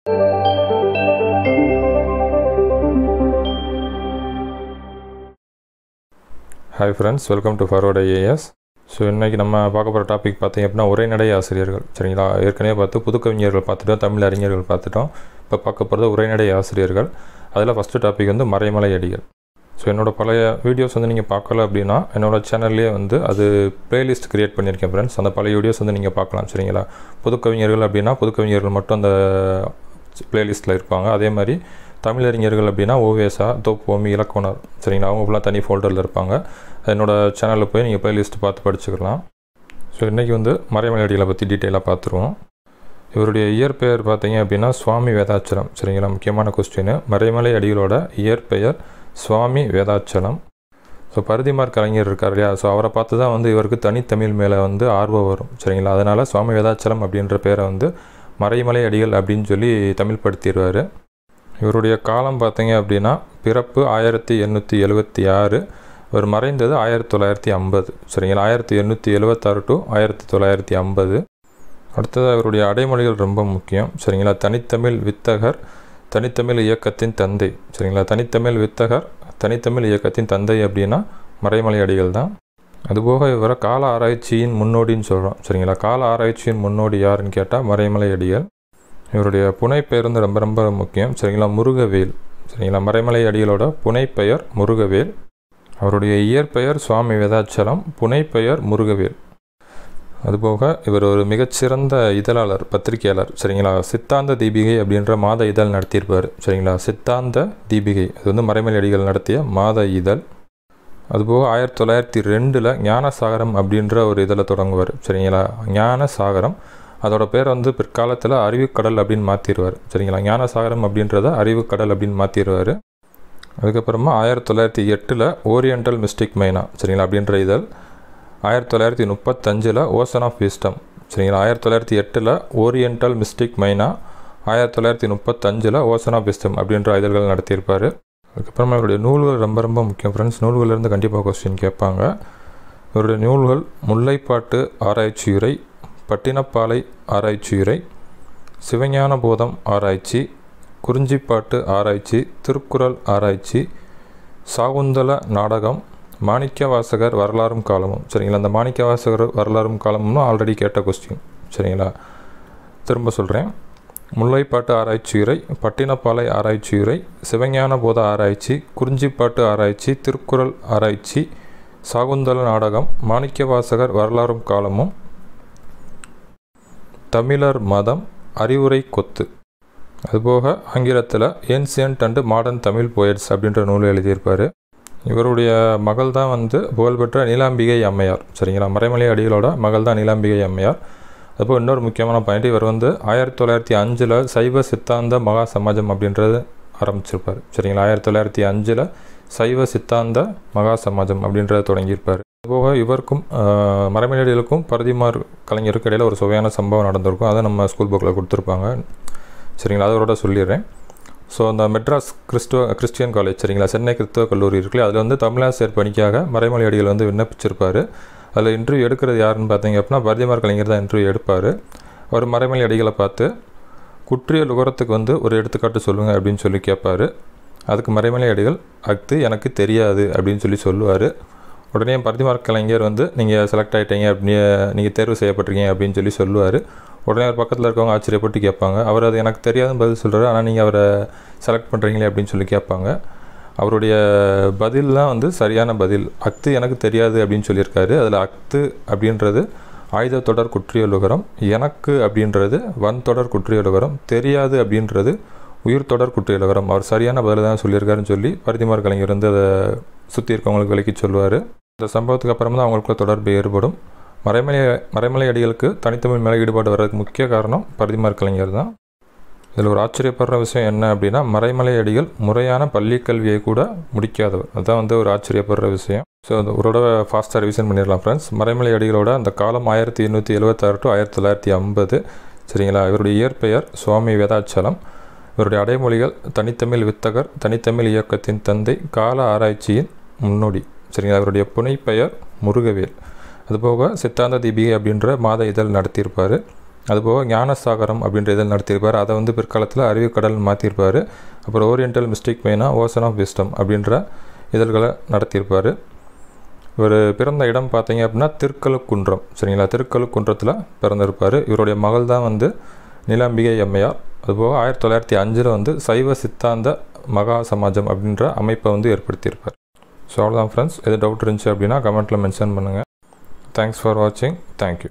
Hi friends, welcome to Forward IAS. So இன்றைக்கி நம்ம பார்க்க போகிற டாபிக் பார்த்திங்க அப்படின்னா உரைநடை ஆசிரியர்கள். சரிங்களா, ஏற்கனவே பார்த்து புதுக்கவிஞர்கள் பார்த்துட்டோம், தமிழ் அறிஞர்கள் பார்த்துட்டோம். இப்போ பார்க்க போகிறது உரைநடை ஆசிரியர்கள். அதில் ஃபஸ்ட்டு டாபிக் வந்து மறைமலை அடிகள். ஸோ என்னோடய பழைய வீடியோஸ் வந்து நீங்கள் பார்க்கல அப்படின்னா என்னோடய சேனல்லே வந்து அது ப்ளேலிஸ்ட் க்ரியேட் பண்ணியிருக்கேன் ஃப்ரெண்ட்ஸ். அந்த பழைய வீடியோஸ் வந்து நீங்கள் பார்க்கலாம். சரிங்களா, புதுக்கவிஞர்கள் அப்படின்னா புதுக்கவிஞர்கள் மட்டும் அந்த ப்ளேலிஸ்ட்டில் இருப்பாங்க. அதே மாதிரி தமிழறிஞர்கள் அப்படின்னா ஓவேசா, தோப்போமி, இலக்கணர், சரிங்களா, அவங்க ஃபுல்லாக தனி ஃபோல்டரில் இருப்பாங்க. என்னோடய சேனலில் போய் நீங்கள் ப்ளேலிஸ்ட் பார்த்து படிச்சுக்கலாம். ஸோ இன்றைக்கி வந்து மறைமலை அடிகளை பற்றி டீட்டெயிலாக பார்த்துருவோம். இவருடைய இயற்பெயர் பார்த்தீங்க அப்படின்னா சுவாமி வேதாச்சலம். சரிங்களா, முக்கியமான கொஸ்டின். மறைமலை அடிகளோட இயற்பெயர் சுவாமி வேதாச்சலம். ஸோ பரிதிமார் கலைஞர் இருக்கார் இல்லையா, ஸோ அவரை பார்த்து தான் வந்து இவருக்கு தனித்தமிழ் மேலே வந்து ஆர்வம் வரும். சரிங்களா, அதனால் சுவாமி வேதாச்சலம் அப்படின்ற பேரை வந்து மறைமலை அடிகள் அப்படின்னு சொல்லி தமிழ் படுத்திடுவார். இவருடைய காலம் பார்த்தீங்க அப்படின்னா பிறப்பு 1876, இவர் மறைந்தது 1950. சரிங்களா, 1876 to 1950. அடுத்தது அவருடைய அடைமொழிகள் ரொம்ப முக்கியம். சரிங்களா, தனித்தமிழ் வித்தகர், தனித்தமிழ் இயக்கத்தின் தந்தை. சரிங்களா, தனித்தமிழ் வித்தகர், தனித்தமிழ் இயக்கத்தின் தந்தை அப்படின்னா மறைமலை அடிகள் தான். அதுபோக இவரை கால ஆராய்ச்சியின் முன்னோடின்னு சொல்கிறோம். சரிங்களா, கால ஆராய்ச்சியின் முன்னோடி யாருன்னு கேட்டால் மறைமலை அடிகள். இவருடைய புனைப்பெயர் வந்து ரொம்ப ரொம்ப முக்கியம். சரிங்களா, முருகவேல். சரிங்களா, மறைமலை அடிகளோட புனைப்பெயர் முருகவேல். அவருடைய இயற்பெயர் சுவாமி வேதாச்சலம், புனைப்பெயர் முருகவேல். அதுபோக இவர் ஒரு மிகச்சிறந்த இதழாளர், பத்திரிகையாளர். சரிங்களா, சித்தாந்த தீபிகை அப்படின்ற மாத இதழ் நடத்தியிருப்பார். சரிங்களா, சித்தாந்த தீபிகை அது வந்து மறைமலை அடிகள் நடத்திய மாத இதழ். அதுபோக 1902 ஞானசாகரம் அப்படின்ற ஒரு இதழை தொடங்குவார். சரிங்களா, ஞானசாகரம் அதோட பேர் வந்து பிற்காலத்தில் அறிவுக்கடல் அப்படின்னு மாற்றிடுவார். சரிங்களா, ஞானசாகரம் அப்படின்றத அறிவுக்கடல் அப்படின்னு மாற்றிடுவார். அதுக்கப்புறமா 1908 ஓரியண்டல் மிஸ்டிக் மைனா, சரிங்களா, அப்படின்ற இதழ். 1935 ஓசன் ஆஃப் விஸ்டம். சரிங்களா, 1908 ஓரியண்டல் மிஸ்டிக் மைனா, 1935 ஓசன் ஆஃப் விஸ்டம் அப்படின்ற இதழ்கள் நடத்தியிருப்பார். அதுக்கப்புறமா இவருடைய நூல்கள் ரொம்ப ரொம்ப முக்கியம் ஃப்ரெண்ட்ஸ். நூல்களிலிருந்து கண்டிப்பாக கொஸ்டின் கேட்பாங்க. இவருடைய நூல்கள் முல்லைப்பாட்டு ஆராய்ச்சியுரை, பட்டினப்பாலை ஆராய்ச்சியுரை, சிவஞான போதம் ஆராய்ச்சி, குறிஞ்சிப்பாட்டு ஆராய்ச்சி, திருக்குறள் ஆராய்ச்சி, சாகுந்தல நாடகம், மாணிக்கவாசகர் வரலாறும் காலமும். சரிங்களா, அந்த மாணிக்கவாசகர் வரலாறும் காலமும்னு ஆல்ரெடி கேட்ட கொஸ்டின். சரிங்களா, திரும்ப சொல்கிறேன். முல்லைப்பாட்டு ஆராய்ச்சியுரை, பட்டினப்பாலை ஆராய்ச்சியுரை, சிவஞான போத ஆராய்ச்சி, குறிஞ்சிப்பாட்டு ஆராய்ச்சி, திருக்குறள் ஆராய்ச்சி, சாகுந்தல நாடகம், மாணிக்கவாசகர் வரலாறும் காலமும், தமிழர் மதம், அறிவுரை கொத்து. அதுபோக ஆங்கிலத்தில் ancient and modern Tamil poets அப்படின்ற நூல் எழுதியிருப்பார். இவருடைய மகள் தான் வந்து புகழ்பெற்ற நீலாம்பிகை அம்மையார். சரிங்களா, மறைமலை அடிகளோட மகள் தான் நீலாம்பிகை அம்மையார். அதுபோல் இன்னொரு முக்கியமான பாயிண்ட், இவர் வந்து 1905 சைவ சித்தாந்த மகா சமாஜம் அப்படின்றது ஆரம்பிச்சிருப்பார். சரிங்களா, 1905 சைவ சித்தாந்த மகா சமாஜம் அப்படின்றத தொடங்கியிருப்பார். அதுபோக இவருக்கும் மறைமலை அடிகளுக்கும் பரிதிமார் கலைஞருக்கு இடையில் ஒரு சுவையான சம்பவம் நடந்திருக்கும். அதை நம்ம ஸ்கூல் புக்கில் கொடுத்துருப்பாங்க. சரிங்களா, அதோட சொல்லிடுறேன். ஸோ அந்த மெட்ராஸ் கிறிஸ்டியன் காலேஜ், சரிங்களா, சென்னை கிறிஸ்தவ கல்லூரி இருக்குல்ல, அதில் வந்து தமிழாசிரியர் பணிக்காக மறைமலை அடிகள் வந்து விண்ணப்பிச்சிருப்பார். அதில் இன்டர்வியூ எடுக்கிறது யாருன்னு பார்த்தீங்க அப்படின்னா பரிதிமார் கலைஞர் தான் இன்டர்வியூ எடுப்பார். அவர் மறைமலை அடிகளை பார்த்து குற்றிய லுகரத்துக்கு வந்து ஒரு எடுத்துக்காட்டு சொல்லுங்கள் அப்படின்னு சொல்லி கேட்பார். அதுக்கு மறைமலை அடிகள் அஃது எனக்கு தெரியாது அப்படின்னு சொல்லி சொல்லுவார். உடனே பரிதிமார் கலைஞர் வந்து நீங்கள் செலக்ட் ஆகிட்டீங்க, அப்படி நீங்கள் தேர்வு செய்யப்பட்டிருக்கீங்க அப்படின்னு சொல்லி சொல்லுவார். உடனே அவர் பக்கத்தில் இருக்கவங்க ஆச்சரியப்பட்டு கேட்பாங்க, அவர் அது எனக்கு தெரியாதுன்னு பதில் சொல்கிறார், ஆனால் நீங்கள் அவரை செலக்ட் பண்ணுறீங்களே அப்படின்னு சொல்லி கேட்பாங்க. அவருடைய பதில்லாம் வந்து சரியான பதில். அஃது எனக்கு தெரியாது அப்படின்னு சொல்லியிருக்காரு. அதில் அஃது அப்படின்றது ஆயுத தொடர் குற்றியலுகரம், எனக்கு அப்படின்றது வன் தொடர் குற்றியலுகரம், தெரியாது அப்படின்றது உயிர் தொடர் குற்றியலுகரம். அவர் சரியான பதில் தான் சொல்லியிருக்காருன்னு சொல்லி பரிதிமார் கலைஞர் வந்து அதை சுற்றி இருக்கவங்களுக்கு விளக்கி சொல்லுவார். இந்த சம்பவத்துக்கு அப்புறம் தான் அவங்களுக்குள்ள தொடர்பு ஏற்படும். மறைமலை அடிகளுக்கு தனித்தமிழ் மேலே ஈடுபாடு வர்றதுக்கு முக்கிய காரணம் பரிதிமார் கலைஞர் தான். இதில் ஒரு ஆச்சரியப்படுற விஷயம் என்ன அப்படின்னா மறைமலை அடிகள் முறையான பள்ளி கல்வியை கூட முடிக்காதவர். அதுதான் வந்து ஒரு ஆச்சரியப்படுற விஷயம். ஸோ அந்த ஒரு தடவை ஃபாஸ்ட்டாக ரிவிஷன் பண்ணிடலாம் ஃப்ரெண்ட்ஸ். மறைமலை அடிகளோட அந்த காலம் 1876 to 1950. சரிங்களா, இவருடைய இயற்பெயர் சுவாமி வேதாச்சலம். இவருடைய அடைமொழிகள் தனித்தமிழ் வித்தகர், தனித்தமிழ் இயக்கத்தின் தந்தை, கால ஆராய்ச்சியின் முன்னோடி. சரிங்களா, இவருடைய புனைப்பெயர் முருகவேல். அதுபோக சித்தாந்த தீபிகை அப்படின்ற மாத இதழ் நடத்தியிருப்பார். அதுபோக ஞானசாகரம் அப்படின்ற இதழ் நடத்தியிருப்பார். அதை வந்து பிற்காலத்தில் அறிவுக்கடல் மாற்றிருப்பார். அப்புறம் ஓரியண்டல் மிஸ்டிக் மெயினாக ஓசன் ஆஃப் விஸ்டம் அப்படின்ற இதழ்களை நடத்தியிருப்பார். இவர் பிறந்த இடம் பார்த்தீங்க அப்படின்னா திருக்கழுக்குன்றம். சரிங்களா, திருக்கழுக்குன்றத்தில் பிறந்திருப்பார். இவருடைய மகள் தான் வந்து நீலாம்பிகை அம்மையார். அதுபோக 1905 வந்து சைவ சித்தாந்த மகா சமாஜம் அப்படின்ற அமைப்பை வந்து ஏற்படுத்தியிருப்பார். ஸோ அவ்வளோதான் ஃப்ரெண்ட்ஸ். எது டவுட் இருந்துச்சு அப்படின்னா கமெண்ட்டில் மென்ஷன் பண்ணுங்கள். தேங்க்ஸ் ஃபார் வாட்சிங். தேங்க்யூ.